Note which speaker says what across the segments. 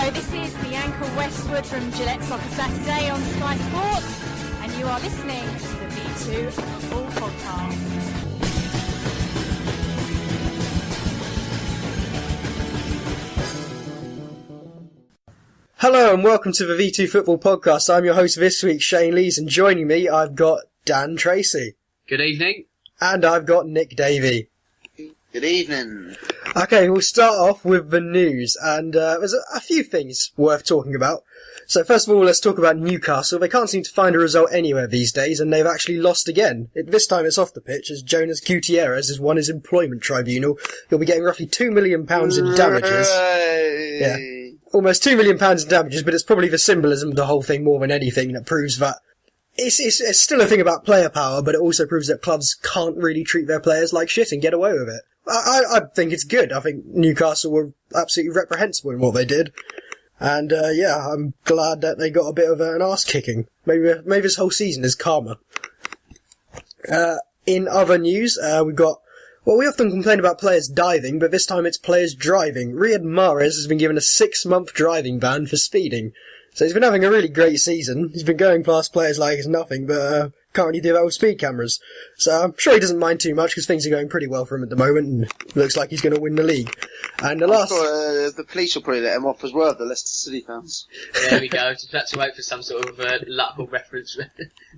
Speaker 1: Hello, this is Bianca Westwood from Gillette Soccer Saturday on Sky Sports, and you are listening to the V2 Football Podcast.
Speaker 2: Hello and welcome to the V2 Football Podcast. I'm your host this week, Shane Lees, and joining me I've got Dan Tracy.
Speaker 3: Good evening.
Speaker 2: And I've got Nick Davey.
Speaker 4: Good evening.
Speaker 2: Okay, we'll start off with the news, and there's a few things worth talking about. So first of all, let's talk about Newcastle. They can't seem to find a result anywhere these days, and they've actually lost again. This time it's off the pitch, as Jonas Gutierrez has won his employment tribunal. He'll be getting roughly £2 million in damages. Yeah, almost £2 million in damages, but it's probably the symbolism of the whole thing more than anything that proves that it's still a thing about player power, but it also proves that clubs can't really treat their players like shit and get away with it. I think it's good. I think Newcastle were absolutely reprehensible in what they did. And, I'm glad that they got a bit of an arse kicking. Maybe this whole season is karma. In other news, we often complain about players diving, but this time it's players driving. Riyad Mahrez has been given a 6-month driving ban for speeding. So he's been having a really great season. He's been going past players like it's nothing, but can't really do that with speed cameras. So I'm sure he doesn't mind too much because things are going pretty well for him at the moment, and looks like he's going to win the league. And
Speaker 4: the police will probably let him off as well, the Leicester City fans.
Speaker 3: There we go. Just had to wait for some sort of luck or reference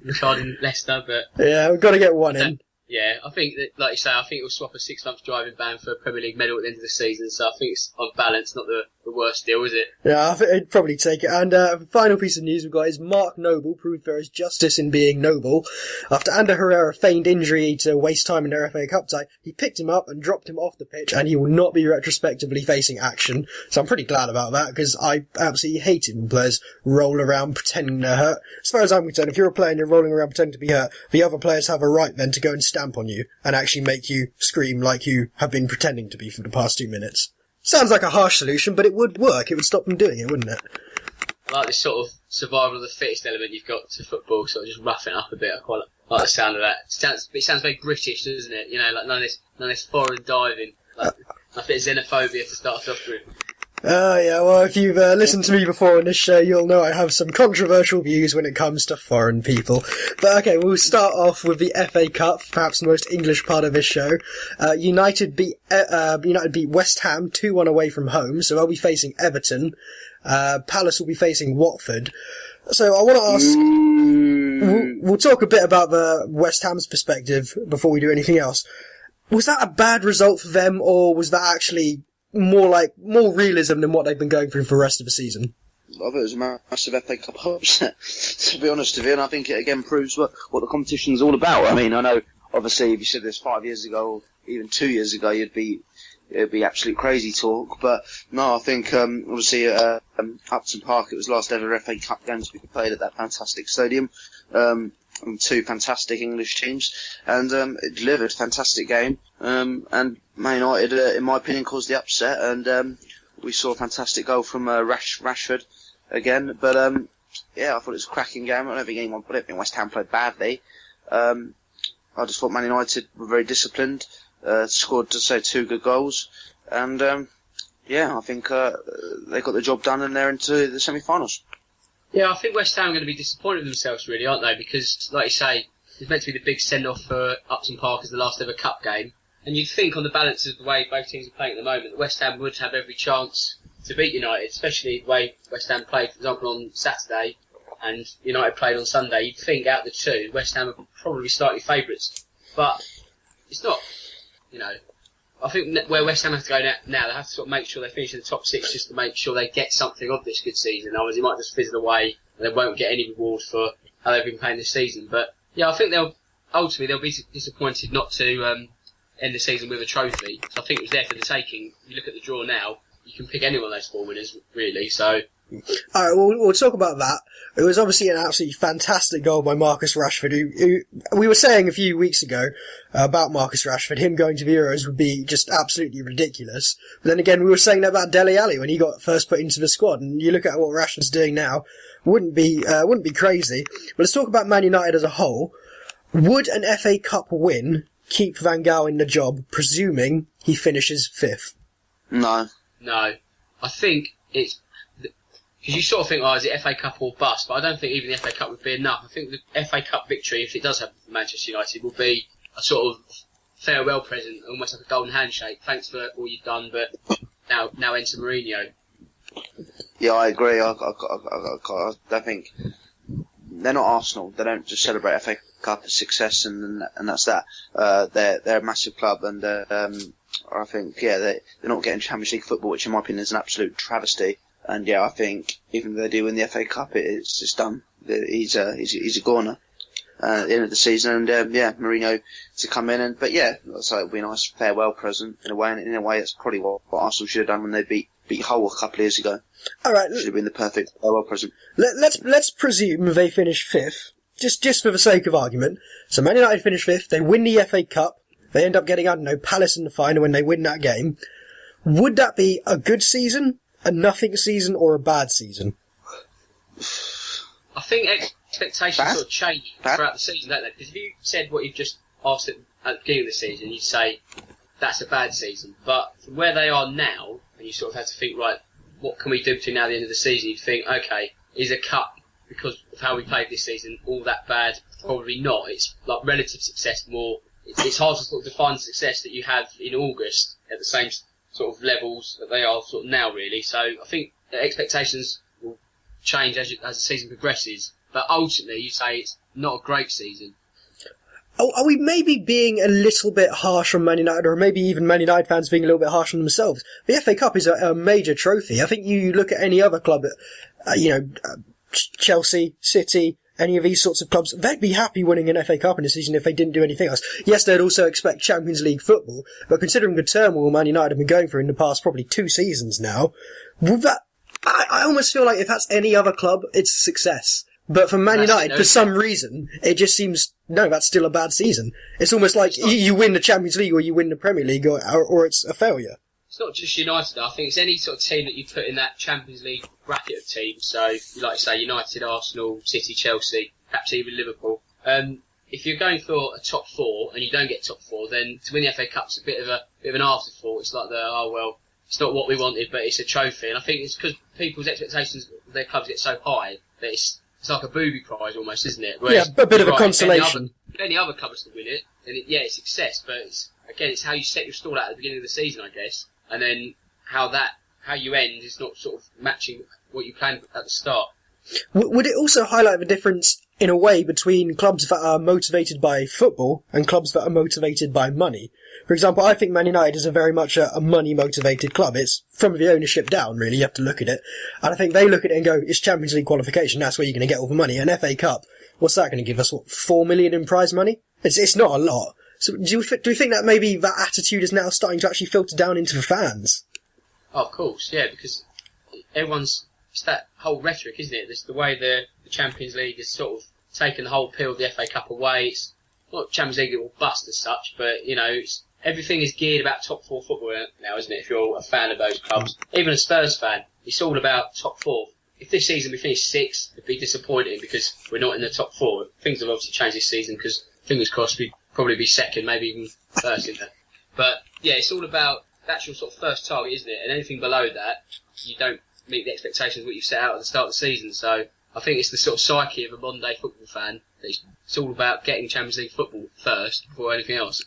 Speaker 3: regarding Leicester, but
Speaker 2: yeah, we've got to get one in.
Speaker 3: Yeah, I think that, like you say, I think it'll swap a 6-month driving ban for a Premier League medal at the end of the season, so I think it's on balance not the worst deal, is it?
Speaker 2: Yeah, I think it'd probably take it. And the final piece of news we've got is Mark Noble proved there is justice in being noble. After Ander Herrera feigned injury to waste time in their FA Cup tie, he picked him up and dropped him off the pitch, and he will not be retrospectively facing action. So I'm pretty glad about that, because I absolutely hate it when players roll around pretending they're hurt. As far as I'm concerned, if you're a player and you're rolling around pretending to be hurt, the other players have a right then to go and stamp on you and actually make you scream like you have been pretending to be for the past 2 minutes. Sounds like a harsh solution, but it would work. It would stop them doing it, wouldn't it?
Speaker 3: I like this sort of survival of the fittest element you've got to football, sort of just roughing it up a bit. I quite like the sound of that. It sounds very British, doesn't it? You know, like none of this foreign diving. Like a bit of xenophobia to start off with.
Speaker 2: Yeah, well, if you've listened to me before on this show, you'll know I have some controversial views when it comes to foreign people. But okay, we'll start off with the FA Cup, perhaps the most English part of this show. United beat West Ham 2-1 away from home, so they'll be facing Everton. Palace will be facing Watford. So I want to ask, we'll talk a bit about the West Ham's perspective before we do anything else. Was that a bad result for them, or was that actually more realism than what they've been going through for the rest of the season?
Speaker 4: I thought it was a massive FA Cup upset, to be honest with you, and I think it again proves what the competition's all about. I mean, I know, obviously, if you said this 5 years ago, or even 2 years ago, it'd be absolute crazy talk, but no, I think, obviously, Upton Park, it was last ever FA Cup game to be played at that fantastic stadium, and 2 fantastic English teams, and it delivered, fantastic game, and Man United, in my opinion, caused the upset, and we saw a fantastic goal from Rashford again. But I thought it was a cracking game. I don't think anyone put it. I think West Ham played badly. I just thought Man United were very disciplined, scored, to say, 2 good goals, and I think they got the job done, and they're into the semi-finals.
Speaker 3: Yeah, I think West Ham are going to be disappointed with themselves, really, aren't they? Because, like you say, it's meant to be the big send-off for Upton Park as the last ever cup game. And you'd think, on the balance of the way both teams are playing at the moment, that West Ham would have every chance to beat United, especially the way West Ham played, for example, on Saturday, and United played on Sunday. You'd think, out of the two, West Ham are probably slightly favourites. But it's not, I think where West Ham have to go now, they have to sort of make sure they finish in the top 6 just to make sure they get something of this good season. Otherwise, it might just fizzle away and they won't get any reward for how they've been playing this season. But yeah, I think they'll be disappointed not to end the season with a trophy. So I think it was there for the taking. You look at the draw now, you can pick any one of those 4 winners, really. So.
Speaker 2: Alright, we'll talk about that. It was obviously an absolutely fantastic goal by Marcus Rashford, who we were saying a few weeks ago about Marcus Rashford, him going to the Euros would be just absolutely ridiculous. But then again, we were saying that about Dele Alli when he got first put into the squad, and you look at what Rashford's doing now, wouldn't be crazy. But let's talk about Man United as a whole. Would an FA Cup win keep Van Gaal in the job, presuming he finishes 5th?
Speaker 4: No.
Speaker 3: I think it's because you sort of think, is it FA Cup or bust? But I don't think even the FA Cup would be enough. I think the FA Cup victory, if it does happen for Manchester United, will be a sort of farewell present, almost like a golden handshake. Thanks for all you've done, but now enter Mourinho.
Speaker 4: Yeah, I agree. I think they're not Arsenal. They don't just celebrate FA Cup as success and that's that. They're a massive club, and I think they're not getting Champions League football, which in my opinion is an absolute travesty. And I think even though they do win the FA Cup, it's done. He's a goner at the end of the season, and Mourinho to come in but it'll be a nice farewell present in a way. And in a way, it's probably what Arsenal should have done when they beat Hull a couple of years ago.
Speaker 2: All right,
Speaker 4: should have been the perfect farewell present.
Speaker 2: Let's presume they finish fifth, just for the sake of argument. So Man United finish fifth, they win the FA Cup, they end up getting, Palace in the final when they win that game. Would that be a good season, a nothing season, or a bad season?
Speaker 3: I think expectations sort of change throughout the season, don't they? Because if you said what you've just asked at the beginning of the season, you'd say that's a bad season. But from where they are now, and you sort of have to think, right, what can we do between now and the end of the season? You'd think, okay, is a cup, because of how we played this season, all that bad? Probably not. It's like relative success more. It's hard to sort of define the success that you have in August at the same sort of levels that they are sort of now, really. So I think the expectations will change as the season progresses. But ultimately, you say it's not a great season.
Speaker 2: Oh, are we maybe being a little bit harsh on Man United, or maybe even Man United fans being a little bit harsh on themselves? The FA Cup is a major trophy. I think you look at any other club, Chelsea, City, any of these sorts of clubs, they'd be happy winning an FA Cup in a season if they didn't do anything else. Yes, they'd also expect Champions League football, but considering the turmoil Man United have been going through in the past probably 2 seasons now, I almost feel like if that's any other club, it's a success. But for Man United, for some reason, it just seems, no, that's still a bad season. It's almost like you win the Champions League or you win the Premier League or it's a failure.
Speaker 3: It's not just United, I think it's any sort of team that you put in that Champions League bracket of teams. So, like you say, United, Arsenal, City, Chelsea, perhaps even Liverpool. If you're going for a top 4 and you don't get top 4, then to win the FA Cup's a bit of an afterthought. It's like it's not what we wanted, but it's a trophy. And I think it's because people's expectations of their clubs get so high that it's like a booby prize almost, isn't it?
Speaker 2: Whereas, a bit of a consolation.
Speaker 3: If any other club was to win it, then it's success. But it's how you set your stall out at the beginning of the season, I guess. And then how you end is not sort of matching what you planned at the start.
Speaker 2: Would it also highlight the difference, in a way, between clubs that are motivated by football and clubs that are motivated by money? For example, I think Man United is a very much a money-motivated club. It's from the ownership down, really. You have to look at it. And I think they look at it and go, it's Champions League qualification, that's where you're going to get all the money. An FA Cup, what's that going to give us? 4 million in prize money? It's not a lot. So do you think that maybe that attitude is now starting to actually filter down into the fans?
Speaker 3: Oh, of course, yeah, because it's that whole rhetoric, isn't it? It's the way the Champions League has sort of taken the whole appeal of the FA Cup away. It's not Champions League that will bust as such, but, everything is geared about top 4 football now, isn't it? If you're a fan of those clubs. Even a Spurs fan, it's all about top 4. If this season we finish 6th, it'd be disappointing because we're not in the top 4. Things have obviously changed this season because, fingers crossed, we'd probably be 2nd, maybe even 1st in there. But, yeah, it's all about the actual sort of first target, isn't it? And anything below that, you don't meet the expectations of what you've set out at the start of the season. So I think it's the sort of psyche of a modern day football fan. It's all about getting Champions League football first before anything else.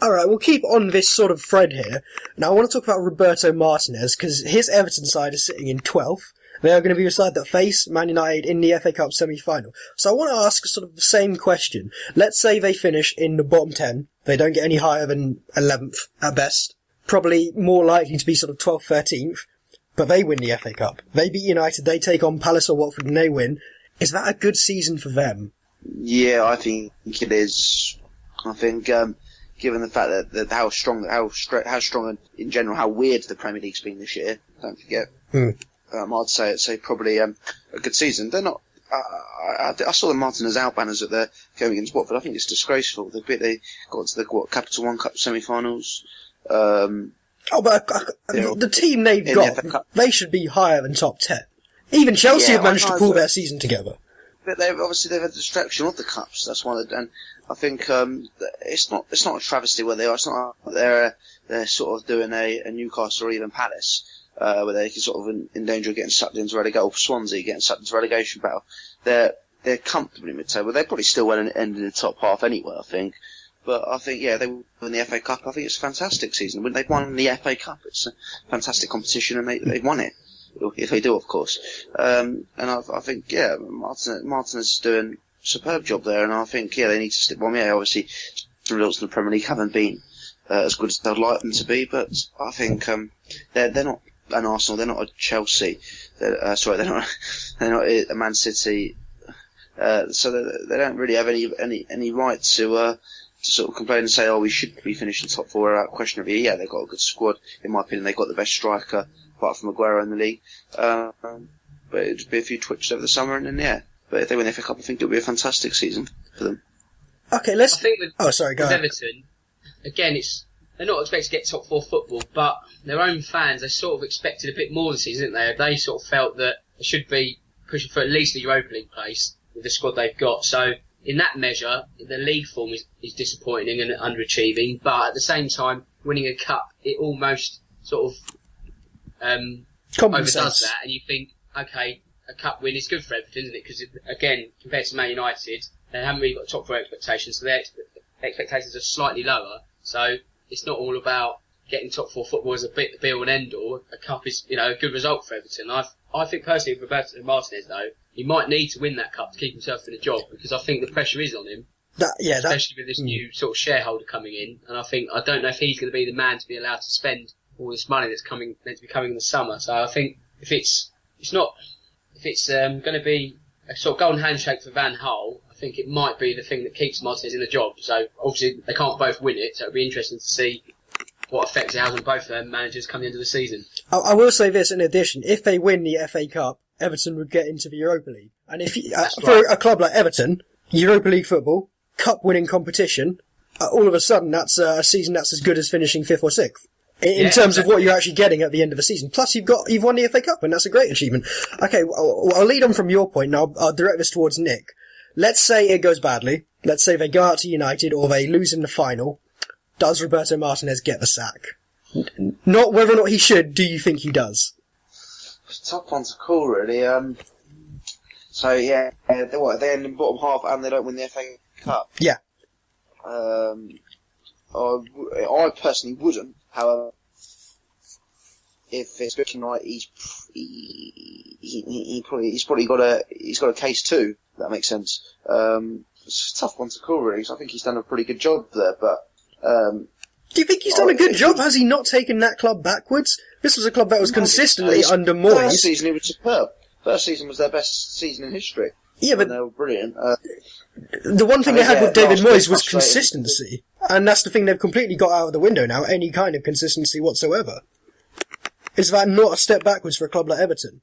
Speaker 2: Alright, we'll keep on this sort of thread here. Now I want to talk about Roberto Martinez, because his Everton side is sitting in 12th. They are going to be the side that face Man United in the FA Cup semi-final. So I want to ask sort of the same question. Let's say they finish in the bottom 10. They don't get any higher than 11th at best. Probably more likely to be sort of 12th, 13th. But they win the FA Cup. They beat United, they take on Palace or Watford and they win. Is that a good season for them?
Speaker 4: Yeah, I think it is. I think, given the fact that how strong and in general how weird the Premier League's been this year, don't forget. I'd say probably a good season. They're not. I saw the Martinez out banners at their game against Watford. I think it's disgraceful. They got to the Capital One Cup semi-finals.
Speaker 2: But the team they've got, they should be higher than top 10. Even Chelsea have managed to pull their season together.
Speaker 4: But they've had the distraction of the cups. That's why. And I think it's not a travesty where they are. It's not they're sort of doing a Newcastle or even Palace. where they can sort of in danger of getting sucked into relegation, or Swansea getting sucked into relegation battle. They're comfortably mid-table. They probably still won't end in the top half anyway, I think. But I think, they win the FA Cup. I think it's a fantastic season. When they've won the FA Cup, it's a fantastic competition, and they've won it. If they do, of course. And I think, Martinez is doing a superb job there, and I think, they need to stick one. Obviously, the results in the Premier League haven't been as good as they'd like them to be, but I think they're not an Arsenal, they're not a Chelsea, they're not a Man City, so they don't really have any right to sort of complain and say, we should be finishing top four out questionably. Yeah, they've got a good squad. In my opinion, they've got the best striker, apart from Aguero in the league. But it'd be a few twitches over the summer, and then, but if they win the FA Cup, I think it'll be a fantastic season for them.
Speaker 2: Okay,
Speaker 3: I think with
Speaker 2: go ahead.
Speaker 3: Everton, again, they're not expected to get top four football, but their own fans, they sort of expected a bit more this season, didn't they? They sort of felt that they should be pushing for at least a Europa League place with the squad they've got. So, in that measure, the league form is disappointing and underachieving, but at the same time, winning a cup, it almost sort of overdoes that, and you think, okay, a cup win is good for Everton, isn't it? Because, again, compared to Man United, they haven't really got top four expectations, so their expectations are slightly lower. So it's not all about getting top four football as a be all and end all. A cup is, a good result for Everton. I think personally, with Roberto Martinez though, he might need to win that cup to keep himself in a job, because I think the pressure is on him. Especially with this new sort of shareholder coming in, and I don't know if he's going to be the man to be allowed to spend all this money that's meant to be coming in the summer. So I think if it's going to be a sort of golden handshake for Van Gaal, I think it might be the thing that keeps Martinez in the job. So obviously they can't both win it, so it'll be interesting to see what effects it has on both their managers come the end of the season. I
Speaker 2: will say this in addition: if they win the FA Cup, Everton would get into the Europa League, and if for a club like Everton, Europa League football, cup-winning competition, all of a sudden that's a season that's as good as finishing 5th or 6th. In terms of what you're actually getting at the end of the season. Plus, you've won the FA Cup, and that's a great achievement. Okay, I'll lead on from your point, and I'll direct this towards Nick. Let's say it goes badly. Let's say they go out to United, or they lose in the final. Does Roberto Martinez get the sack? Not whether or not he should. Do you think he does?
Speaker 4: It's a tough one to call, really. They end in bottom half, and they don't win the FA Cup.
Speaker 2: Yeah.
Speaker 4: I personally wouldn't. However, if it's looking like he's probably got a case too. If that makes sense. It's a tough one to call, really. 'Cause I think he's done a pretty good job there. But
Speaker 2: do you think he's done a good job? Has he not taken that club backwards? This was a club that was consistently under Moyes.
Speaker 4: First season he was superb. First season was their best season in history.
Speaker 2: Yeah, but
Speaker 4: they were brilliant.
Speaker 2: The one thing they had with David Moyes was consistency. And that's the thing they've completely got out of the window now, any kind of consistency whatsoever. Is that not a step backwards for a club like Everton?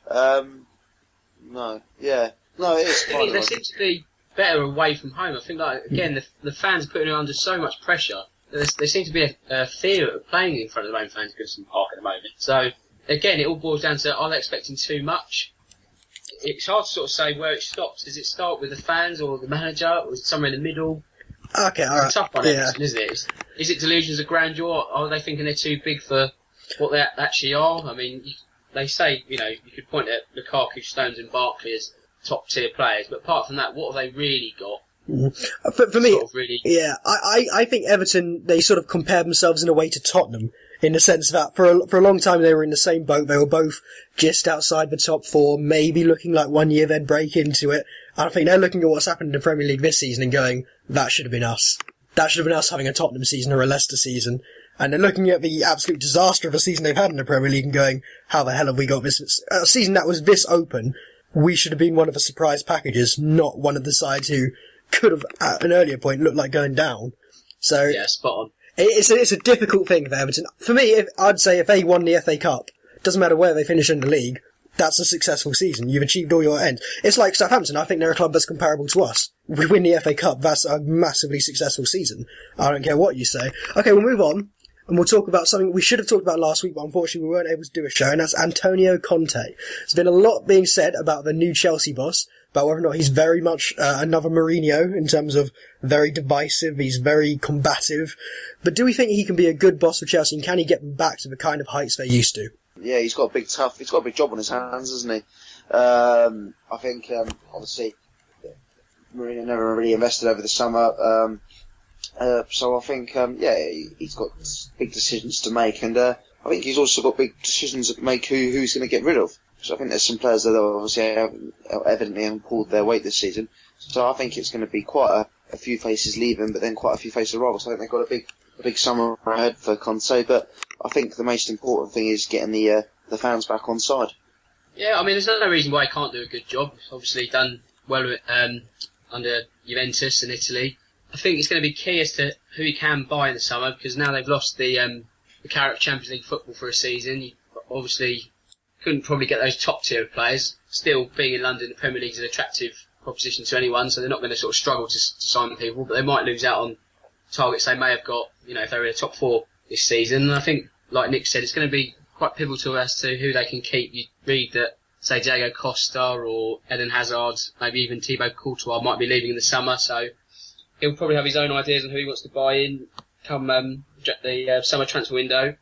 Speaker 4: No. Yeah. No, it is.
Speaker 3: They seem to be better away from home. I think, again, the fans are putting them under so much pressure. There seems to be a fear of playing in front of their own fans at Goodison Park at the moment. So, again, it all boils down to, are they expecting too much? It's hard to sort of say where it stops. Does it start with the fans or the manager, or is it somewhere in the middle?
Speaker 2: Okay, alright.
Speaker 3: It's a tough one, Everton, isn't it? Is it delusions of grandeur? Or are they thinking they're too big for what they actually are? I mean, they say, you could point at Lukaku, Stones and Barkley as top tier players, but apart from that, what have they really got?
Speaker 2: For me, I think Everton, they sort of compare themselves in a way to Tottenham, in the sense that for a long time they were in the same boat. They were both just outside the top four, maybe looking like one year they'd break into it. And I think they're looking at what's happened in the Premier League this season and going, that should have been us. That should have been us having a Tottenham season or a Leicester season. And they're looking at the absolute disaster of a season they've had in the Premier League and going, how the hell have we got this? A season that was this open, we should have been one of the surprise packages, not one of the sides who could have, at an earlier point, looked like going down. So,
Speaker 3: yeah, spot on.
Speaker 2: It's a difficult thing for Everton. For me, I'd say if they won the FA Cup, doesn't matter where they finish in the league, that's a successful season. You've achieved all your ends. It's like Southampton. I think they're a club that's comparable to us. We win the FA Cup, that's a massively successful season. I don't care what you say. Okay, we'll move on. and we'll talk about something we should have talked about last week, but unfortunately we weren't able to do a show, and that's Antonio Conte. There's been a lot being said about the new Chelsea boss, about whether or not he's very much another Mourinho in terms of very divisive, he's very combative. But do we think he can be a good boss for Chelsea, and can he get them back to the kind of heights they're used to?
Speaker 4: Yeah, he's got a big job on his hands, hasn't he? I think, obviously, Mourinho never really invested over the summer, so I think, he's got big decisions to make, and I think he's also got big decisions to make who he's going to get rid of. So I think there's some players that obviously evidently haven't pulled their weight this season. So I think it's going to be quite a few faces leaving, but then quite a few faces arriving. So I think they've got a big summer ahead for Conte. But I think the most important thing is getting the fans back on side.
Speaker 3: Yeah, I mean, there's no reason why he can't do a good job. Obviously done well under Juventus in Italy. I think it's going to be key as to who he can buy in the summer, because now they've lost the carrot of Champions League football for a season. You obviously couldn't probably get those top tier players. Still, being in London, the Premier League is an attractive proposition to anyone, so they're not going to sort of struggle to sign people, but they might lose out on targets they may have got, if they were in the top four this season. And I think, like Nick said, it's going to be quite pivotal as to who they can keep. You read that, say, Diego Costa or Eden Hazard, maybe even Thibaut Courtois might be leaving in the summer, so he'll probably have his own ideas on who he wants to buy in come the summer transfer window.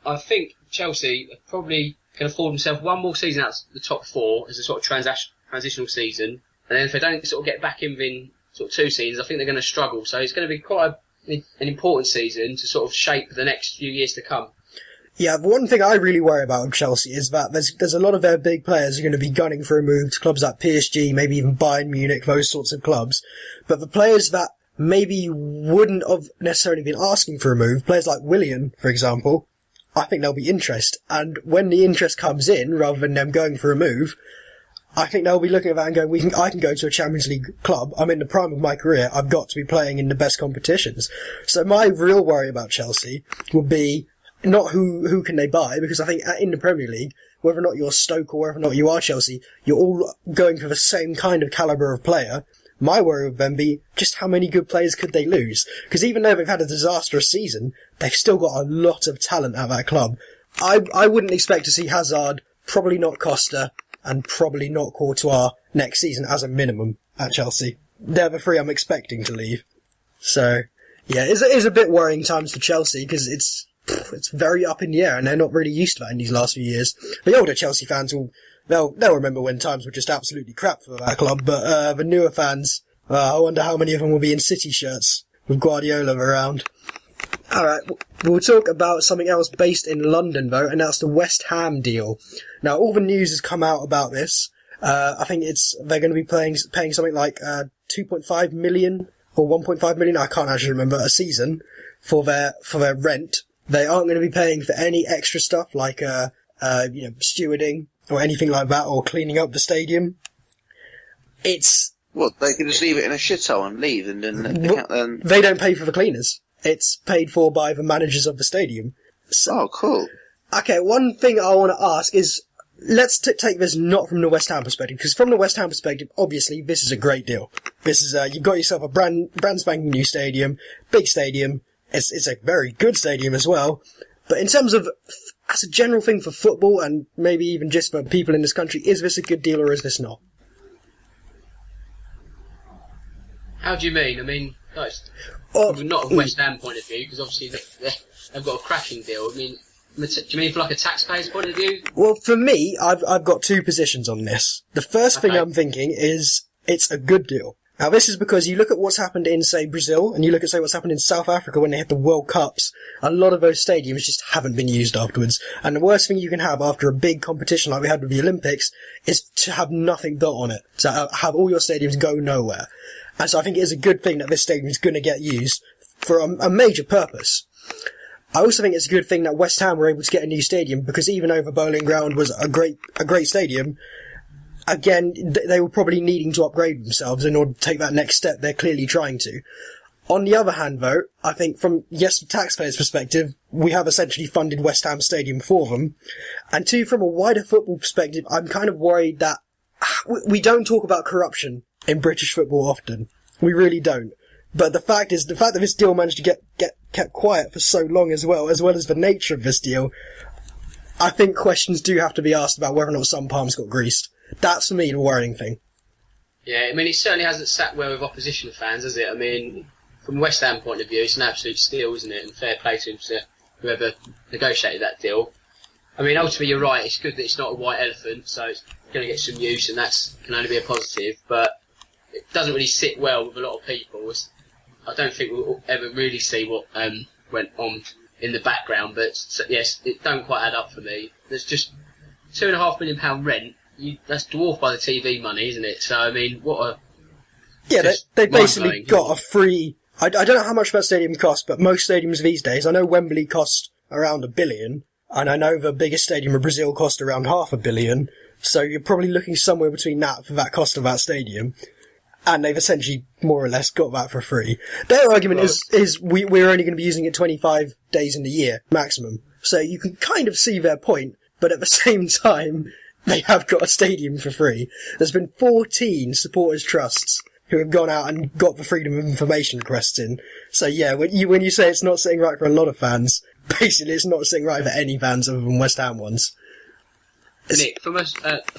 Speaker 3: I think Chelsea probably can afford himself one more season out of the top four as a sort of transitional season, and then if they don't sort of get back in within sort of 2 seasons, I think they're going to struggle. So it's going to be quite an important season to sort of shape the next few years to come.
Speaker 2: Yeah, the one thing I really worry about with Chelsea is that there's a lot of their big players who are going to be gunning for a move to clubs like PSG, maybe even Bayern Munich, those sorts of clubs. But the players that maybe wouldn't have necessarily been asking for a move, players like Willian, for example, I think there'll be interest. And when the interest comes in, rather than them going for a move, I think they'll be looking at that and going, I can go to a Champions League club. I'm in the prime of my career. I've got to be playing in the best competitions. So my real worry about Chelsea would be not who can they buy, because I think in the Premier League, whether or not you're Stoke or whether or not you are Chelsea, you're all going for the same kind of calibre of player. My worry would then be just how many good players could they lose? Because even though they've had a disastrous season, they've still got a lot of talent at that club. I wouldn't expect to see Hazard, probably not Costa, and probably not Courtois next season as a minimum at Chelsea. They're the 3 I'm expecting to leave. So, yeah, it is a bit worrying times for Chelsea, because it's very up in the air, and they're not really used to that in these last few years. The older Chelsea fans they'll remember when times were just absolutely crap for that club, but the newer fans, I wonder how many of them will be in City shirts with Guardiola around. Alright, we'll talk about something else based in London though, and that's the West Ham deal. Now, all the news has come out about this. I think they're going to be paying something like 2.5 million or 1.5 million, I can't actually remember, a season for their rent. They aren't going to be paying for any extra stuff like stewarding or anything like that, or cleaning up the stadium. It's...
Speaker 4: What, they can just leave it in a shithole and leave, and then...
Speaker 2: They don't pay for the cleaners. It's paid for by the managers of the stadium. So,
Speaker 4: oh, cool.
Speaker 2: Okay, one thing I want to ask is, let's take this not from the West Ham perspective, because from the West Ham perspective, obviously, this is a great deal. This is, you've got yourself a brand spanking new stadium, big stadium, it's a very good stadium as well, but in terms of, as a general thing for football, and maybe even just for people in this country, is this a good deal or is this not?
Speaker 3: How do you mean? I mean, not a West Ham point of view, because obviously they've got a cracking deal. I mean, do you mean from like a taxpayer's point of view?
Speaker 2: Well, for me, I've got 2 positions on this. The first thing I'm thinking is it's a good deal. Now, this is because you look at what's happened in, say, Brazil, and you look at, say, what's happened in South Africa when they had the World Cups. A lot of those stadiums just haven't been used afterwards. And the worst thing you can have after a big competition like we had with the Olympics is to have nothing built on it. So have all your stadiums go nowhere. And so I think it is a good thing that this stadium is going to get used for a major purpose. I also think it's a good thing that West Ham were able to get a new stadium, because even though the Bowling Ground was a great stadium, again, they were probably needing to upgrade themselves in order to take that next step. They're clearly trying to. On the other hand, though, I think from the taxpayers' perspective, we have essentially funded West Ham Stadium for them. And 2, from a wider football perspective, I'm kind of worried that we don't talk about corruption in British football often. We really don't. But the fact that this deal managed to get kept quiet for so long as well as the nature of this deal, I think questions do have to be asked about whether or not some palms got greased. That's, for me, the worrying thing.
Speaker 3: Yeah, I mean, it certainly hasn't sat well with opposition fans, has it? I mean, from a West Ham point of view, it's an absolute steal, isn't it? And fair play to whoever negotiated that deal. I mean, ultimately, you're right. It's good that it's not a white elephant, so it's going to get some use, and that can only be a positive. But it doesn't really sit well with a lot of people. I don't think we'll ever really see what went on in the background. But yes, it don't quite add up for me. There's just £2.5 million rent. That's dwarfed by the TV money, isn't it? So I mean, what a
Speaker 2: they basically got a free. I don't know how much that stadium cost, but most stadiums these days, I know Wembley cost around £1 billion, and I know the biggest stadium in Brazil cost around £500 million. So you're probably looking somewhere between that for that cost of that stadium. And they've essentially more or less got that for free. Their argument is we're only going to be using it 25 days in the year, maximum. So you can kind of see their point, but at the same time, they have got a stadium for free. There's been 14 supporters' trusts who have gone out and got the Freedom of Information requests in. So yeah, when you say it's not sitting right for a lot of fans, basically it's not sitting right for any fans other than West Ham ones.
Speaker 3: Nick, from a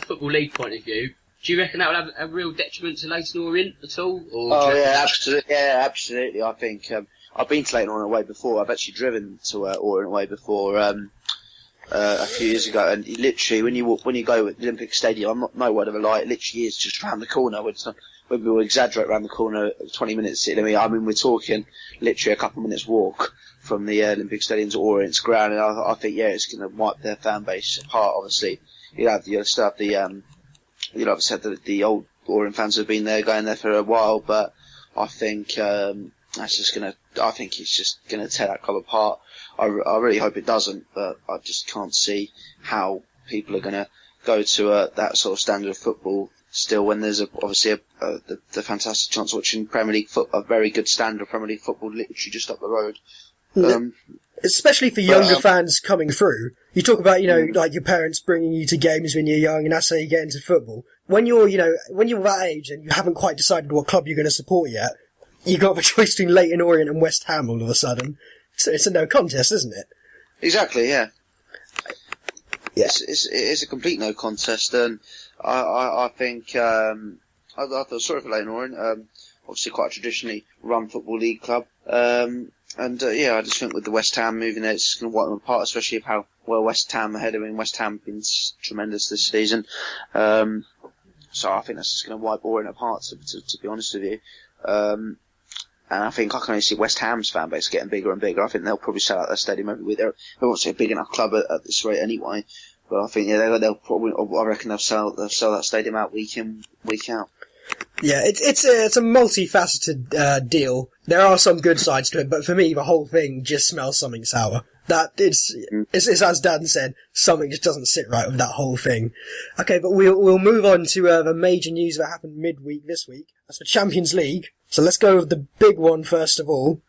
Speaker 3: Football League point of view, do you reckon that will have a real detriment to Leyton Orient at all? Or
Speaker 4: absolutely. Yeah, absolutely. I think I've been to Leyton Orient away before. I've actually driven to Orient away before a few years ago, and literally when you go to the Olympic Stadium, I'm not no word of a lie. It literally is just round the corner. When we will exaggerate round the corner, 20 minutes. I mean, we're talking literally a couple of minutes walk from the Olympic Stadium to Orient's ground, and I think it's going to wipe their fan base apart. Obviously, you'll still have the I've said that the old Orient fans have been there, going there for a while, but I think it's just gonna tear that club apart. I really hope it doesn't, but I just can't see how people are gonna go to that sort of standard of football still, when there's obviously the fantastic chance of watching Premier League a very good standard of Premier League football literally just up the road.
Speaker 2: Especially for younger fans coming through. You talk about, like your parents bringing you to games when you're young, and that's how you get into football. When you're that age and you haven't quite decided what club you're going to support yet, you got the choice between Leyton Orient and West Ham all of a sudden. So it's a no contest, isn't it?
Speaker 4: Exactly, yeah.
Speaker 2: Yeah.
Speaker 4: It is a complete no contest, and I think I feel sorry for Leyton Orient. Obviously quite a traditionally run Football League club. I just think with the West Ham moving there, it's going to wipe them apart, especially of how well West Ham are heading. I mean, West Ham have been tremendous this season. So I think that's just going to wipe Orient apart, to be honest with you. And I think I can only see West Ham's fan base getting bigger and bigger. I think they'll probably sell out their stadium every week. They're obviously a big enough club at this rate anyway. But I think they'll probably. I reckon they'll sell that stadium out week in, week out.
Speaker 2: Yeah, it's a multifaceted deal. There are some good sides to it, but for me, the whole thing just smells something sour. It's as Dan said, something just doesn't sit right with that whole thing. Okay, but we'll move on to the major news that happened midweek this week. That's the Champions League. So let's go with the big one first of all.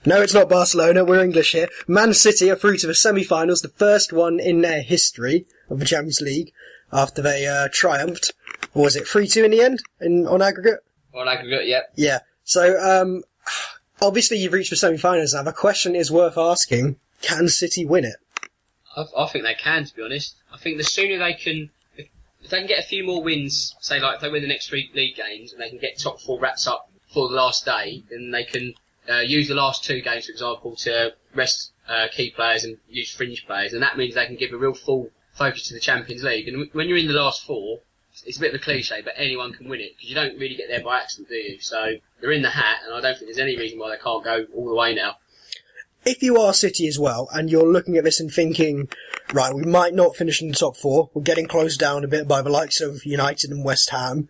Speaker 2: No, it's not Barcelona. We're English here. Man City are through to the semi-finals, the first one in their history of the Champions League after they triumphed. Or was it 3-2 in the end on aggregate?
Speaker 3: On aggregate, yeah.
Speaker 2: Yeah. So obviously you've reached the semi-finals now. The question is worth asking: can City win it?
Speaker 3: I think they can, to be honest. I think the sooner they can, if they can get a few more wins, say like if they win the next 3 league games and they can get top 4 wraps up for the last day, then they can use the last 2 games, for example, to rest key players and use fringe players, and that means they can give a real full focus to the Champions League. And when you're in the last 4, it's a bit of a cliche, but anyone can win it, because you don't really get there by accident, do you? So they're in the hat, and I don't think there's any reason why they can't go all the way now.
Speaker 2: If you are City as well, and you're looking at this and thinking, right, we might not finish in the top 4, we're getting closed down a bit by the likes of United and West Ham,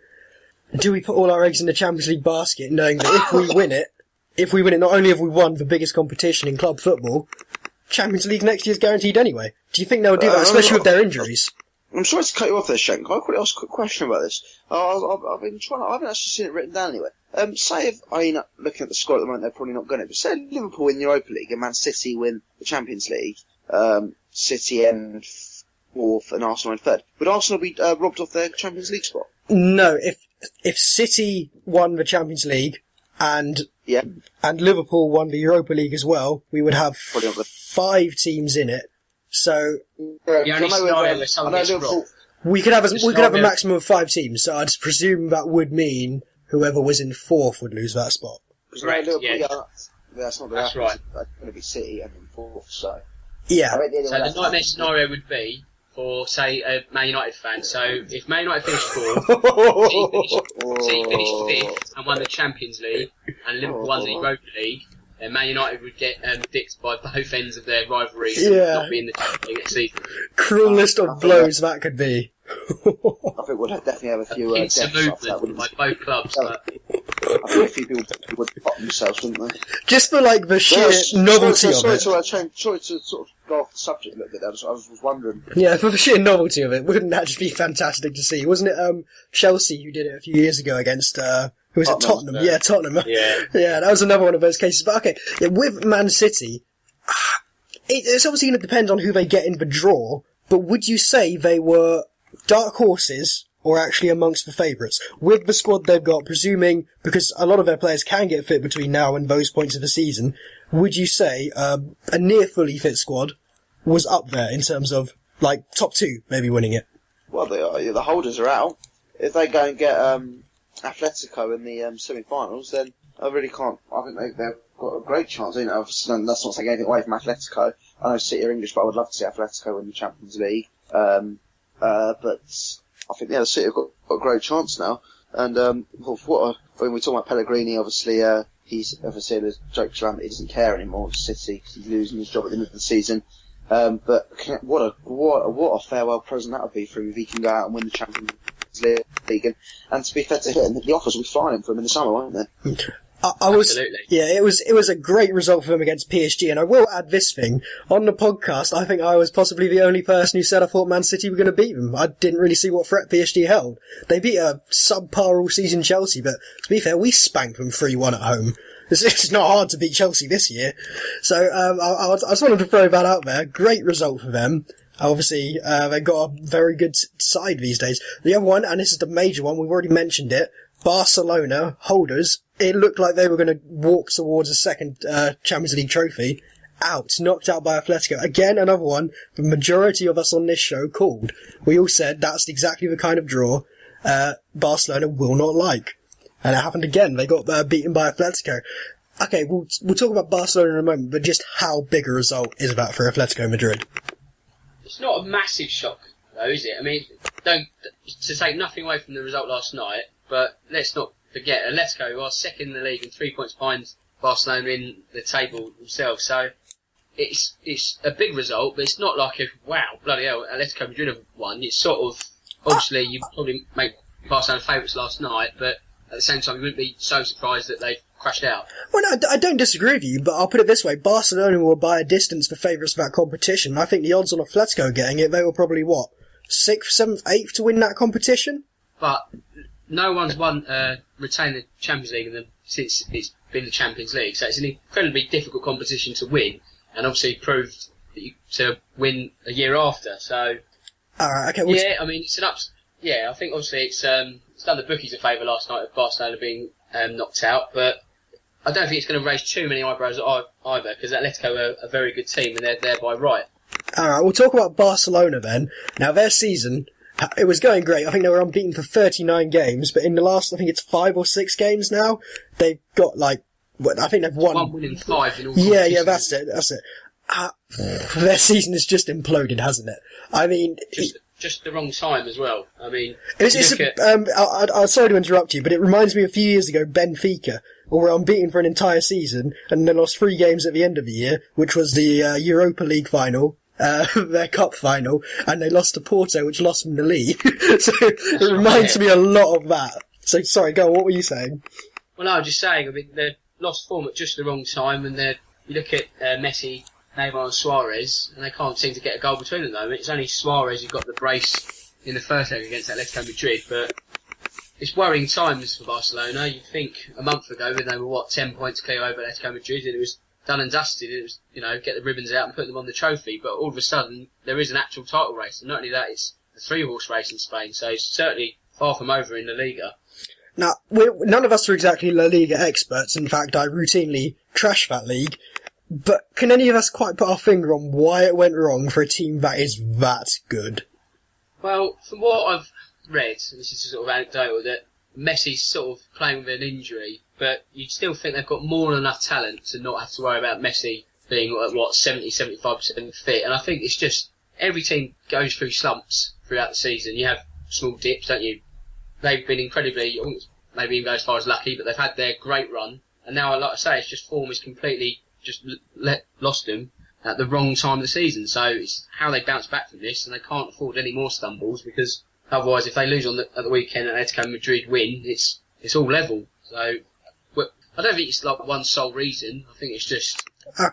Speaker 2: do we put all our eggs in the Champions League basket, knowing that if we win it, not only have we won the biggest competition in club football, Champions League next year is guaranteed anyway? Do you think they'll do that, especially with their injuries?
Speaker 4: I'm sorry to cut you off there, Shane. Can I quickly ask a quick question about this? I haven't actually seen it written down anywhere. Say if, looking at the score at the moment, they're probably not going to, but say Liverpool win the Europa League and Man City win the Champions League, City end 4th and Arsenal end 3rd. Would Arsenal be robbed off their Champions League spot?
Speaker 2: No, if City won the Champions League and
Speaker 4: Yeah.
Speaker 2: and Liverpool won the Europa League as well, we would have
Speaker 4: Probably not the-
Speaker 2: 5 teams in it. So
Speaker 3: The only scenario where someone gets
Speaker 4: Liverpool.
Speaker 3: dropped.
Speaker 2: we could have a
Speaker 3: scenario-
Speaker 2: maximum of 5 teams. So I'd presume that would mean whoever was in 4th would lose that spot.
Speaker 3: Correct, yeah.
Speaker 4: That's not
Speaker 3: That's
Speaker 4: happen.
Speaker 3: right.
Speaker 4: That's going to be City and then 4th. So.
Speaker 2: Yeah.
Speaker 4: I mean,
Speaker 3: So the nightmare scenario would be for, say, a Man United fan. So if Man United finished 4th, City finished 5th and won the Champions League, and Liverpool won the Europa League, then Man United would get dicked by both ends of their rivalry and not be in the Champions League next season.
Speaker 2: Cruelest of blows that could be.
Speaker 4: I think we'll definitely have a few
Speaker 3: It's a
Speaker 4: deaths after that.
Speaker 3: movement by both clubs. But
Speaker 4: I think a few people would pop themselves, wouldn't they?
Speaker 2: Just for like the sheer novelty of it.
Speaker 4: Sorry to sort of go off the subject a little bit. I was wondering.
Speaker 2: Yeah, for the sheer novelty of it, wouldn't that just be fantastic to see? Wasn't it Chelsea who did it a few years ago against who was it? Tottenham. Yeah, Tottenham.
Speaker 3: yeah,
Speaker 2: Yeah, that was another one of those cases. But okay, yeah, with Man City, it's obviously going to depend on who they get in the draw. But would you say they were dark horses or actually amongst the favourites? With the squad they've got, presuming, because a lot of their players can get fit between now and those points of the season, would you say a near fully fit squad was up there in terms of, like, top 2 maybe winning it?
Speaker 4: Well, the holders are out. If they go and get Atletico in the semi-finals, then I really can't. I think they've got a great chance. You know, that's not taking anything away from Atletico. I know City are English, but I would love to see Atletico win the Champions League. But I think the City have got a great chance now. And when we talk about Pellegrini, obviously he's obviously there's jokes around that he doesn't care anymore with City because he's losing his job at the end of the season. But what a farewell present that would be for him if he can go out and win the Champions League. And to be fair to him, the offers will be flying for him in the summer, won't they?
Speaker 3: absolutely.
Speaker 2: Yeah, it was a great result for them against PSG, and I will add this thing. On the podcast, I think I was possibly the only person who said I thought Man City were going to beat them. I didn't really see what threat PSG held. They beat a subpar all-season Chelsea, but to be fair, we spanked them 3-1 at home. It's not hard to beat Chelsea this year. So, I just wanted to throw that out there. Great result for them. Obviously, they've got a very good side these days. The other one, and this is the major one, we've already mentioned it, Barcelona holders, it looked like they were going to walk towards a second Champions League trophy. Knocked out by Atletico. Again, another one the majority of us on this show called. We all said that's exactly the kind of draw Barcelona will not like. And it happened again. They got beaten by Atletico. Okay, we'll talk about Barcelona in a moment, but just how big a result is that for Atletico Madrid?
Speaker 3: It's not a massive shock, though, is it? I mean, to take nothing away from the result last night, but let's not forget, Atletico, who are second in the league and 3 points behind Barcelona in the table themselves. So it's a big result, but it's not like wow, bloody hell, Atletico Madrid have won. It's sort of, obviously, you probably make Barcelona favourites last night, but at the same time, you wouldn't be so surprised that they've crashed out.
Speaker 2: Well, no, I don't disagree with you, but I'll put it this way. Barcelona were by a distance the favourites of that competition. I think the odds on Atletico getting it, they were probably, 6th, 7th, 8th to win that competition?
Speaker 3: But no one's retained the Champions League since it's been the Champions League, so it's an incredibly difficult competition to win, and obviously proved that to win a year after. So,
Speaker 2: Alright, okay.
Speaker 3: Yeah, I mean, it's an ups. Yeah, I think obviously it's done the bookies a favour last night of Barcelona being knocked out, but I don't think it's going to raise too many eyebrows either, because Atletico are a very good team and they're thereby right.
Speaker 2: Alright, we'll talk about Barcelona then. Now, their season, it was going great. I think they were unbeaten for 39 games, but in the last, I think it's 5 or 6 games now, they've got I think they've won.
Speaker 3: 1 win in 5 in all
Speaker 2: Yeah, that's it. Their season has just imploded, hasn't it? I mean...
Speaker 3: Just the wrong time as well. I mean,
Speaker 2: I'm sorry to interrupt you, but it reminds me a few years ago, Benfica, who were unbeaten for an entire season, and they lost 3 games at the end of the year, which was the Europa League final, their cup final, and they lost to Porto, which lost them the league. So it reminds me a lot of that. So sorry, go on, what were you saying?
Speaker 3: Well, no, I was just saying, I mean, they've lost form at just the wrong time, and you look at Messi, Neymar and Suarez, and they can't seem to get a goal between them though. It's only Suarez who got the brace in the first leg against Atletico Madrid, but it's worrying times for Barcelona. You'd think a month ago when they were 10 points clear over Atletico Madrid and it was done and dusted, it was, get the ribbons out and put them on the trophy, but all of a sudden there is an actual title race, and not only that, it's a 3-horse race in Spain, so it's certainly far from over in La Liga.
Speaker 2: Now, none of us are exactly La Liga experts. In fact, I routinely trash that league. But can any of us quite put our finger on why it went wrong for a team that is that good?
Speaker 3: Well, from what I've read, and this is sort of anecdotal, that Messi's sort of playing with an injury, but you'd still think they've got more than enough talent to not have to worry about Messi being, 70-75% fit. And I think it's just, every team goes through slumps throughout the season. You have small dips, don't you? They've been incredibly, maybe even go as far as lucky, but they've had their great run. And now, like I say, it's just form is completely just lost them at the wrong time of the season. So it's how they bounce back from this, and they can't afford any more stumbles, because otherwise, if they lose at the weekend and Atletico Madrid win, it's all level. So I don't think it's like one sole reason. I think it's just a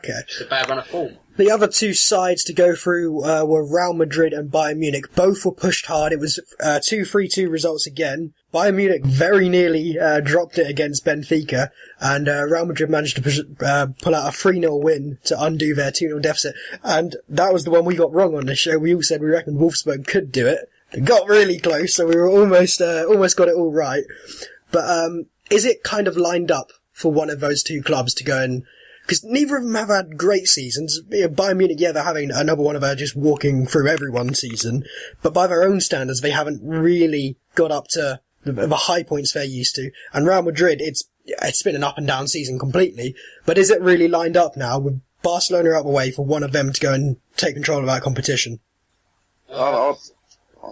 Speaker 3: bad run of form.
Speaker 2: The other two sides to go through were Real Madrid and Bayern Munich. Both were pushed hard. It was 2-3-2 results again. Bayern Munich very nearly dropped it against Benfica, and Real Madrid managed to pull out a 3-0 win to undo their 2-0 deficit. And that was the one we got wrong on this show. We all said we reckoned Wolfsburg could do it. It got really close, so we were almost got it all right. But is it kind of lined up for one of those two clubs to go and... Because neither of them have had great seasons. Bayern Munich, they're having another one of just walking through everyone's season. But by their own standards, they haven't really got up to the high points they're used to. And Real Madrid, it's been an up and down season completely. But is it really lined up now with Barcelona out the way for one of them to go and take control of that competition?
Speaker 4: I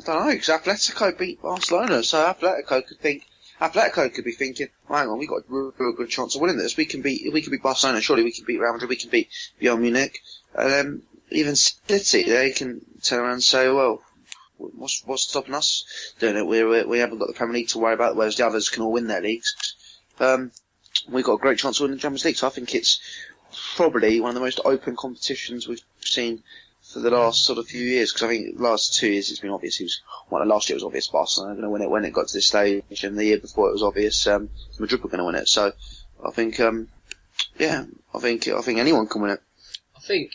Speaker 4: don't know, because Atletico beat Barcelona, so Atletico could be thinking, hang on, we've got a real good chance of winning this. We can beat Barcelona, surely we can beat Real Madrid, we can beat Bayern Munich. And even City, they can turn around and say, well, what's stopping us doing it? We haven't got the Premier League to worry about, whereas the others can all win their leagues. We've got a great chance of winning the Champions League, so I think it's probably one of the most open competitions we've seen for the last sort of few years, because I think the last 2 years it's been obvious. Last year it was obvious Barcelona were going to win it when it got to this stage, and the year before it was obvious Madrid were going to win it. So I think, I think anyone can win it.
Speaker 3: I think,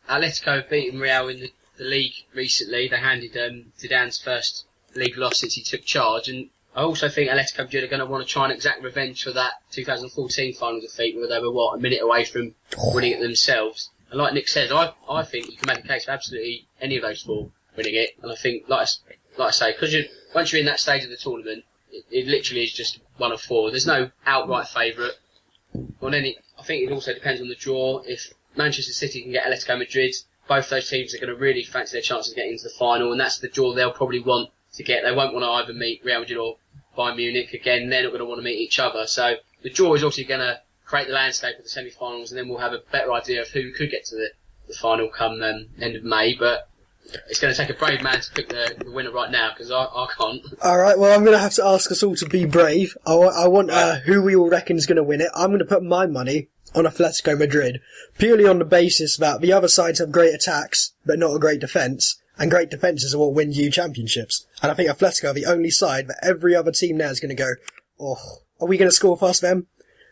Speaker 3: Atletico beating Real in the league recently. They handed Zidane's first league loss since he took charge, and I also think Atletico Madrid are going to want to try and exact revenge for that 2014 final defeat, where they were a minute away from winning it themselves. And like Nick says, I think you can make a case for absolutely any of those four winning it. And I think, like I say, because once you're in that stage of the tournament, it literally is just one of four. There's no outright favourite. I think it also depends on the draw. If Manchester City can get Atletico Madrid, both those teams are going to really fancy their chances of getting into the final, and that's the draw they'll probably want to get. They won't want to either meet Real Madrid or Bayern Munich. Again, they're not going to want to meet each other. So the draw is obviously going to create the landscape of the semi-finals, and then we'll have a better idea of who could get to the final come end of May. But it's going to take a brave man to pick the winner right now, because I can't. Alright,
Speaker 2: well, I'm going to have to ask us all to be brave. I want who we all reckon is going to win it. I'm going to put my money on Atletico Madrid, purely on the basis that the other sides have great attacks, but not a great defence, and great defences are what wins you championships. And I think Atletico are the only side that every other team now is going to go, are we going to score past them?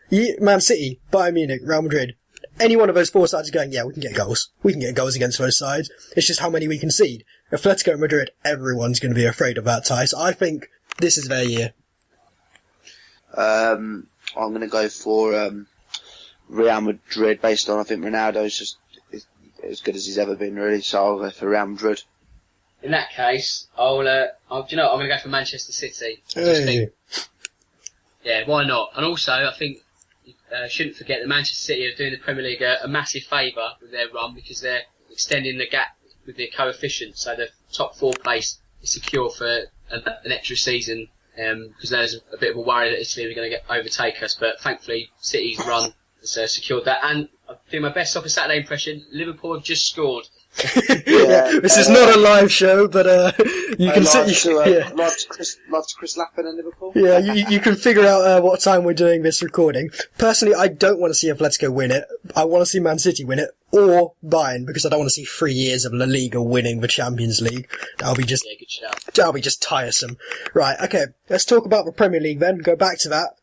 Speaker 2: Man City, Bayern Munich, Real Madrid. Any one of those four sides are going, yeah, we can get goals. We can get goals against those sides. It's just how many we concede. Atletico Madrid, everyone's going to be afraid of that tie. So I think this is their year.
Speaker 4: I'm going to go for Real Madrid, based on, I think Ronaldo's just as good as he's ever been, really. So I'll go for Real Madrid.
Speaker 3: In that case, I'm going to go for Manchester City. Yeah, why not? And also, I think shouldn't forget that Manchester City are doing the Premier League a massive favour with their run, because they're extending the gap with their coefficient, so the top four place is secure for an extra season, because there's a bit of a worry that Italy are going to overtake us, but thankfully City's run has secured that. And I think my best Soccer Saturday impression, Liverpool have just scored.
Speaker 2: This is not a live show, but you can see.
Speaker 4: Live to Chris Lappin in Liverpool.
Speaker 2: Yeah, you can figure out what time we're doing this recording. Personally, I don't want to see Atletico win it. I want to see Man City win it, or Bayern, because I don't want to see 3 years of La Liga winning the Champions League. That'll be just tiresome. Right, okay, let's talk about the Premier League then. Go back to that.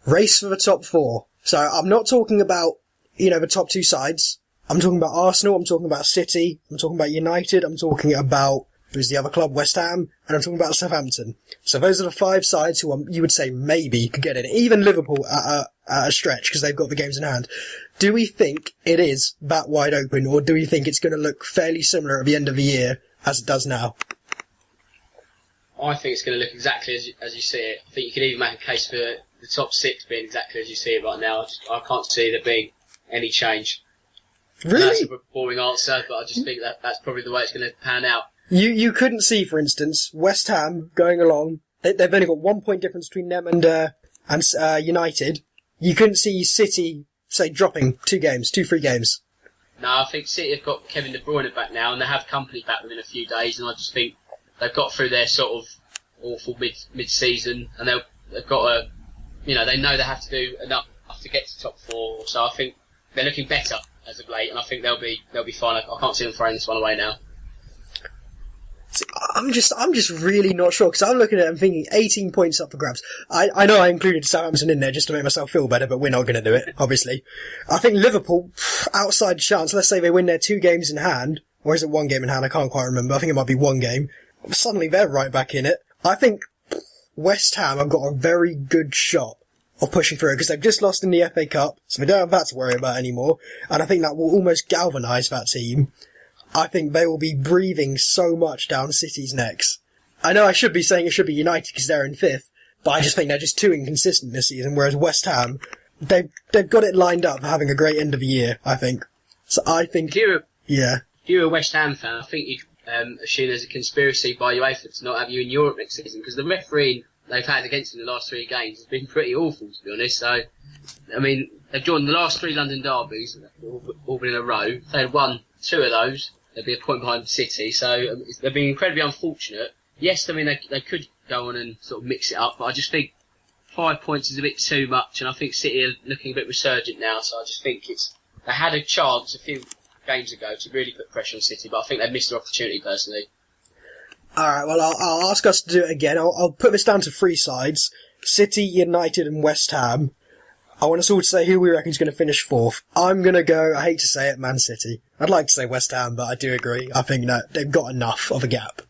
Speaker 2: Race for the top four. So I'm not talking about, the top two sides. I'm talking about Arsenal, I'm talking about City, I'm talking about United, I'm talking about Who's the other club? West Ham. And I'm talking about Southampton. So those are the 5 sides who you would say maybe could get in. Even Liverpool at a stretch, because they've got the games in hand. Do we think it is that wide open, or do we think it's going to look fairly similar at the end of the year as it does now?
Speaker 3: I think it's going to look exactly as you see it. I think you could even make a case for the top 6 being exactly as you see it right now. I can't see there being any change.
Speaker 2: Really?
Speaker 3: That's a boring answer, but I just think that's probably the way it's going to pan out.
Speaker 2: You couldn't see, for instance, West Ham going along. They've only got 1 point difference between them and United. You couldn't see City, say, dropping 2 free games.
Speaker 3: No, I think City have got Kevin De Bruyne back now, and they have company back within a few days, and I just think they've got through their sort of awful mid-season, and they've got they know they have to do enough to get to top 4, so I think they're looking better as of late, and I think they'll be fine. I can't see them throwing this one away now.
Speaker 2: I'm just really not sure, because I'm looking at it and thinking 18 points up for grabs. I know I included Southampton in there just to make myself feel better, but we're not going to do it, obviously. I think Liverpool, outside chance, let's say they win their 2 games in hand, or is it 1 game in hand? I can't quite remember. I think it might be 1 game. Suddenly they're right back in it. I think West Ham have got a very good shot of pushing through, because they've just lost in the FA Cup, so they don't have that to worry about anymore, and I think that will almost galvanise that team. I think they will be breathing so much down City's necks. I know I should be saying it should be United because they're in 5th, but I just think they're just too inconsistent this season, whereas West Ham, they've got it lined up for having a great end of the year, I think. So I think... If
Speaker 3: you're a West Ham fan, I think you assume there's a conspiracy by UEFA to not have you in Europe next season, because the refereeing they've had against them in the last 3 games has been pretty awful, to be honest. So, I mean, they've drawn the last 3 London derbies, all been in a row. If they had won 2 of those, they'd be a point behind City. So they've been incredibly unfortunate. Yes, I mean, they could go on and sort of mix it up, but I just think 5 points is a bit too much, and I think City are looking a bit resurgent now, so I just think they had a chance a few games ago to really put pressure on City, but I think they missed their opportunity, personally.
Speaker 2: Alright, well, I'll ask us to do it again. I'll put this down to 3 sides. City, United and West Ham. I want us all to say who we reckon is going to finish 4th. I'm going to go, I hate to say it, Man City. I'd like to say West Ham, but I do agree. I think that they've got enough of a gap.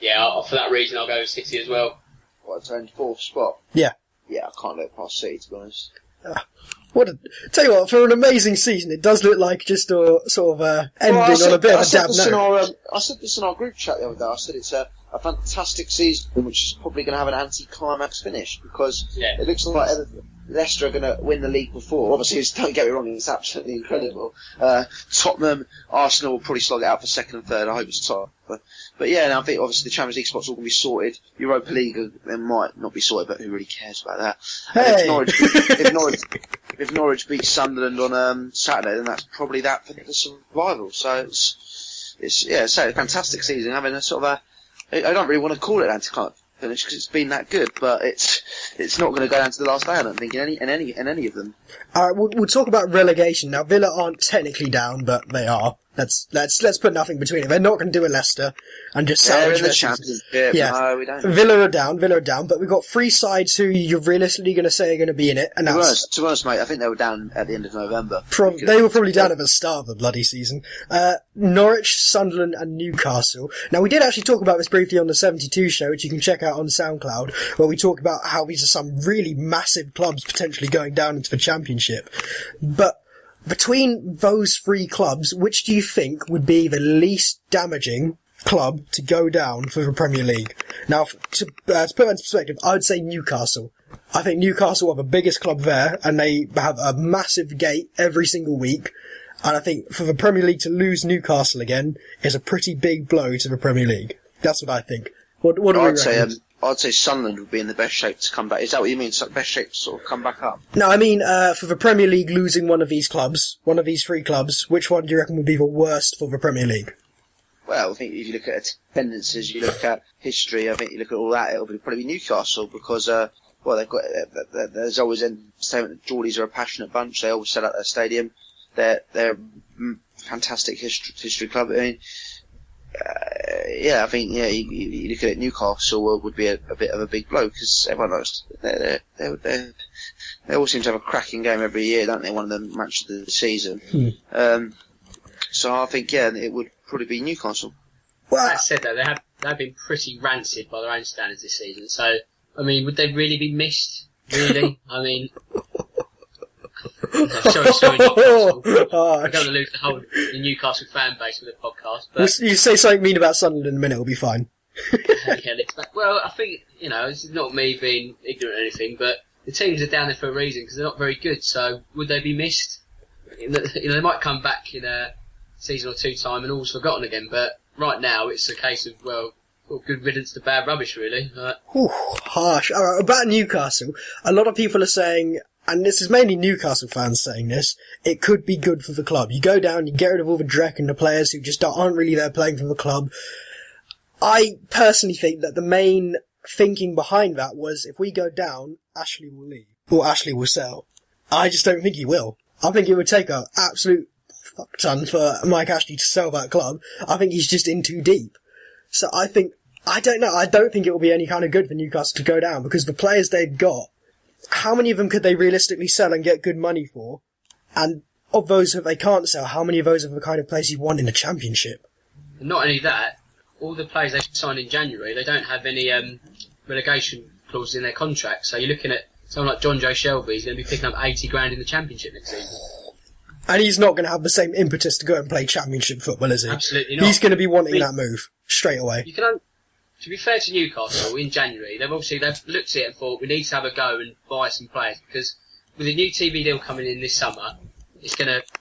Speaker 3: Yeah, for that reason I'll go with City as well.
Speaker 4: What, to end 4th spot?
Speaker 2: Yeah.
Speaker 4: Yeah, I can't look past City, to be honest.
Speaker 2: Tell you what, for an amazing season, it does look like just a sort of ending on a bit of a dab note.
Speaker 4: I said this in our group chat the other day. I said it's a fantastic season, which is probably going to have an anti-climax finish, because it looks like Leicester are going to win the league before. Obviously, don't get me wrong, it's absolutely incredible. Tottenham, Arsenal will probably slog it out for 2nd and 3rd. I hope it's top. But yeah, and I think obviously the Champions League spots are all going to be sorted. Europa League, they might not be sorted, but who really cares about that?
Speaker 2: Hey!
Speaker 4: If Norwich beat Sunderland on Saturday, then that's probably that for the survival. So it's a fantastic season. Having a sort of I don't really want to call it anti-climax finish because it's been that good, but it's not going to go down to the last day, I don't think, in any of them.
Speaker 2: Alright, we'll talk about relegation now. Villa aren't technically down, but they are. Let's put nothing between it. They're not going to do a Leicester and just salvage their season.
Speaker 4: Yeah, no, we don't.
Speaker 2: Villa are down, but we've got 3 sides who you're realistically going to say are going to be in it. And
Speaker 4: to be honest, mate, I think they were down at the end of November.
Speaker 2: They were probably down at the start of the bloody season. Norwich, Sunderland and Newcastle. Now, we did actually talk about this briefly on the 72 show, which you can check out on SoundCloud, where we talk about how these are some really massive clubs potentially going down into the Championship. But between those 3 clubs, which do you think would be the least damaging club to go down for the Premier League? Now, to put that into perspective, I would say Newcastle. I think Newcastle are the biggest club there, and they have a massive gate every single week. And I think for the Premier League to lose Newcastle again is a pretty big blow to the Premier League. That's what I think. What do we reckon?
Speaker 4: I'd say Sunderland would be in the best shape to come back. Is that what you mean? Best shape to sort of come back up?
Speaker 2: No, I mean, for the Premier League losing one of these 3 clubs, which one do you reckon would be the worst for the Premier League?
Speaker 4: Well, I think if you look at attendances, you look at history, I think you look at all that, it'll probably be Newcastle, because, they've got, there's always a statement that Geordies are a passionate bunch. They always sell out their stadium. They're a fantastic history club. I mean, I think you look at it, Newcastle would be a bit of a big blow, because everyone knows they all seem to have a cracking game every year, don't they? One of them matches of the season. So I think it would probably be Newcastle.
Speaker 3: Well, that said, though, they've been pretty rancid by their own standards this season. So, I mean, would they really be missed? Really? I mean, sorry, Newcastle. I don't want to lose the Newcastle fan base with the podcast. But
Speaker 2: You say something mean about Sunderland in a minute, it'll be fine.
Speaker 3: Well, I think, this is not me being ignorant or anything, but the teams are down there for a reason because they're not very good. So would they be missed? They might come back in a season or two time and all's forgotten again. But right now, it's a case of good riddance to bad rubbish, really.
Speaker 2: Ooh, harsh. All right, about Newcastle, a lot of people are saying, and this is mainly Newcastle fans saying this, it could be good for the club. You go down, you get rid of all the dreck and the players who just aren't really there playing for the club. I personally think that the main thinking behind that was if we go down, Ashley will leave. Or Ashley will sell. I just don't think he will. I think it would take an absolute fuck ton for Mike Ashley to sell that club. I think he's just in too deep. So I don't know, I don't think it will be any kind of good for Newcastle to go down because the players they've got, how many of them could they realistically sell and get good money for? And of those that they can't sell, how many of those are the kind of players you want in the Championship?
Speaker 3: Not only that, all the players they signed in January, they don't have any relegation clauses in their contract. So you're looking at someone like John Joe Shelby, he's going to be picking up 80 grand in the Championship next season. And
Speaker 2: he's not going to have the same impetus to go and play Championship football, is he?
Speaker 3: Absolutely not.
Speaker 2: He's going to be wanting that move straight away.
Speaker 3: To be fair to Newcastle, in January, they've looked at it and thought we need to have a go and buy some players because with a new TV deal coming in this summer,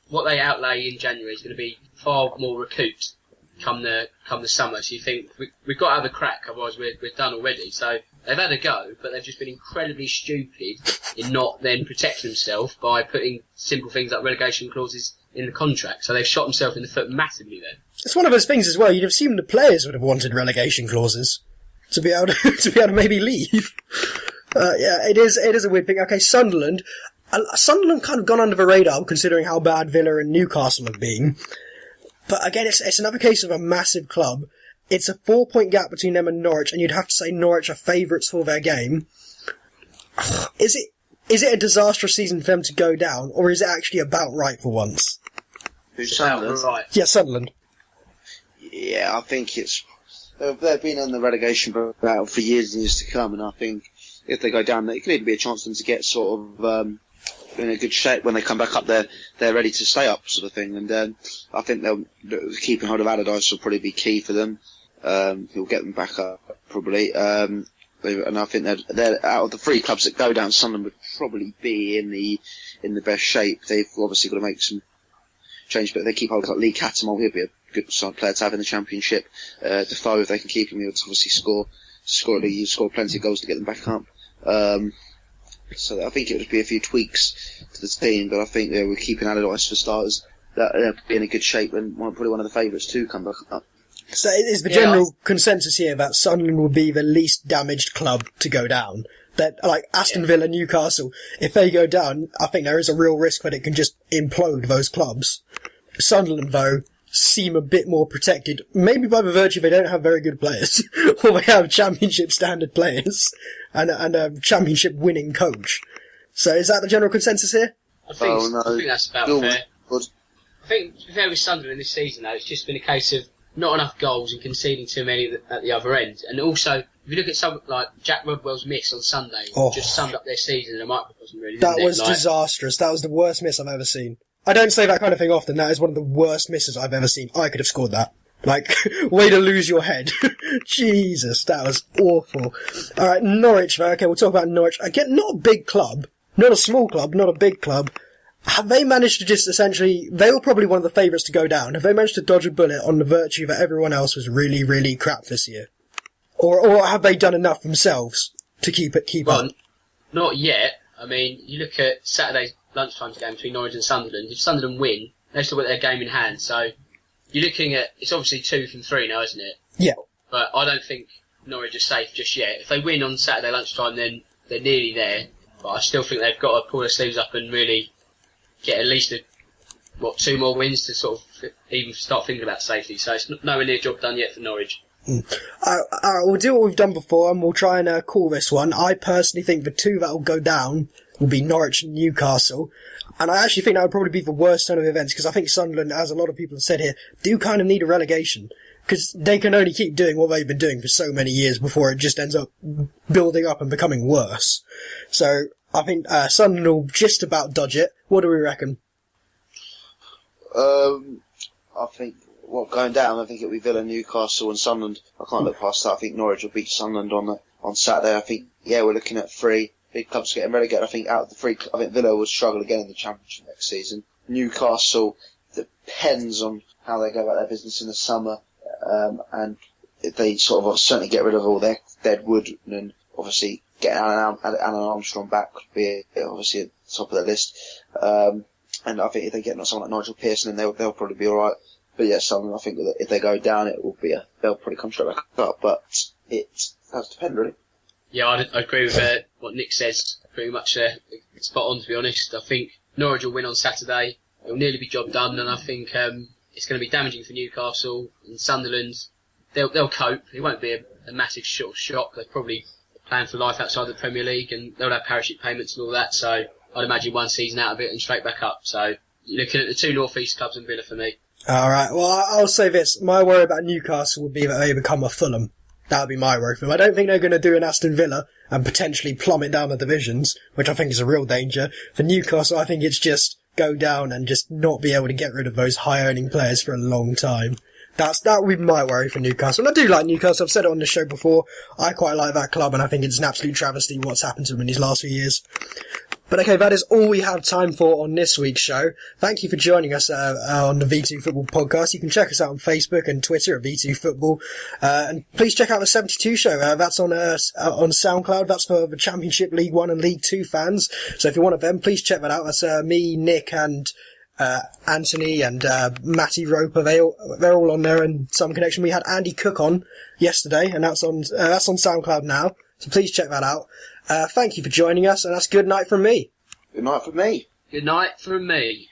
Speaker 3: what they outlay in January is going to be far more recouped come the summer. So you think we've got to have a crack, otherwise we're done already. So they've had a go, but they've just been incredibly stupid in not then protecting themselves by putting simple things like relegation clauses in the contract. So they've shot themselves in the foot massively then.
Speaker 2: It's one of those things as well. You'd assume the players would have wanted relegation clauses to be able to maybe leave. It is a weird thing. Okay, Sunderland kind of gone under the radar considering how bad Villa and Newcastle have been. But again, it's another case of a massive club. It's a 4-point gap between them and Norwich, and you'd have to say Norwich are favourites for their game. Is it a disastrous season for them to go down, or is it actually about right for once?
Speaker 4: Who's Sunderland?
Speaker 3: Right.
Speaker 2: Yeah, Sunderland.
Speaker 4: Yeah, I think they've been on the relegation battle for years and years to come, and I think if they go down, it could even be a chance for them to get sort of in a good shape when they come back up. They're ready to stay up, sort of thing. And I think keeping hold of Allardyce will probably be key for them. He'll get them back up probably. And I think they're out of the three clubs that go down, Sunderland would probably be in the best shape. They've obviously got to make some change, but if they keep hold of like Lee Cattermole, he'll be a good side player to have in the Championship. Defoe, if they can keep him, he'll obviously score plenty of goals to get them back up. So I think it would be a few tweaks to the team, but I think we're keeping Allardyce for starters. That they'll be in a good shape and probably one of the favourites to come back up.
Speaker 2: So is the general consensus here that Sunderland will be the least damaged club to go down? That, like Aston Villa, Newcastle, if they go down, I think there is a real risk that it can just implode those clubs. Sunderland, though, seem a bit more protected, maybe by the virtue they don't have very good players, or they have Championship standard players, and a Championship winning coach. So is that the general consensus here?
Speaker 3: I think that's about fair. Good. I think, to be fair with Sunderland this season, though, it's just been a case of not enough goals and conceding too many at the other end. And also, if you look at something like Jack Rodwell's miss on Sunday, just summed up their season in a microcosm, really.
Speaker 2: That was disastrous. That was the worst miss I've ever seen. I don't say that kind of thing often. That is one of the worst misses I've ever seen. I could have scored that. Like, way to lose your head. Jesus, that was awful. Alright, Norwich, okay, we'll talk about Norwich. Again, not a big club. Not a small club, not a big club. Have they managed to just essentially, they were probably one of the favourites to go down. Have they managed to dodge a bullet on the virtue that everyone else was really, really crap this year? Or have they done enough themselves to keep up?
Speaker 3: Not yet. I mean, you look at Saturday's lunchtime game between Norwich and Sunderland. If Sunderland win, they've still got their game in hand. So you're looking at, it's obviously 2 from 3 now, isn't it?
Speaker 2: Yeah.
Speaker 3: But I don't think Norwich are safe just yet. If they win on Saturday lunchtime, then they're nearly there. But I still think they've got to pull their sleeves up and really get at least 2 more wins to sort of even start thinking about safety. So it's nowhere near job done yet for Norwich.
Speaker 2: We'll do what we've done before and we'll try and call this one. I personally think the 2 that will go down will be Norwich and Newcastle. And I actually think that would probably be the worst turn of events because I think Sunderland, as a lot of people have said here, do kind of need a relegation. because they can only keep doing what they've been doing for so many years before it just ends up building up and becoming worse. So I think Sunderland will just about dodge it. What do we reckon?
Speaker 4: I think, going down, I think it'll be Villa, Newcastle and Sunderland. I can't look past that. I think Norwich will beat Sunderland on Saturday. I think, we're looking at 3 big clubs getting relegated. I think out of the 3, I think Villa will struggle again in the Championship next season. Newcastle depends on how they go about their business in the summer, and if they sort of certainly get rid of all their dead wood, and obviously getting Alan Armstrong back could be obviously at the top of the list. And I think if they get someone like Nigel Pearson, then they'll probably be alright. But yeah, Sunderland, I think that if they go down, it will be they'll probably come straight back up. But it has to depend, really. Yeah,
Speaker 3: I agree with what Nick says. Pretty much spot on, to be honest. I think Norwich will win on Saturday. It'll nearly be job done, and I think it's going to be damaging for Newcastle and Sunderland. They'll cope. It won't be a massive shock. They're probably playing for life outside the Premier League, and they'll have parachute payments and all that. So I'd imagine one season out of it and straight back up. So you're looking at the 2 North East clubs and Villa for me.
Speaker 2: All right. Well, I'll say this. My worry about Newcastle would be that they become a Fulham. That would be my worry for them. I don't think they're going to do an Aston Villa and potentially plummet down the divisions, which I think is a real danger. For Newcastle, I think it's just go down and just not be able to get rid of those high-earning players for a long time. That would be my worry for Newcastle. And I do like Newcastle. I've said it on the show before. I quite like that club, and I think it's an absolute travesty what's happened to them in these last few years. But okay, that is all we have time for on this week's show. Thank you for joining us on the V2 Football Podcast. You can check us out on Facebook and Twitter at V2 Football. And please check out the 72 show. That's on SoundCloud. That's for the Championship, League 1 and League 2 fans. So if you're one of them, please check that out. That's me, Nick and Anthony and Matty Roper. They're all on there in some connection. We had Andy Cook on yesterday, and that's on SoundCloud now. So please check that out. Thank you for joining us, and that's good night from me.
Speaker 4: Good night from me.
Speaker 3: Good night from me.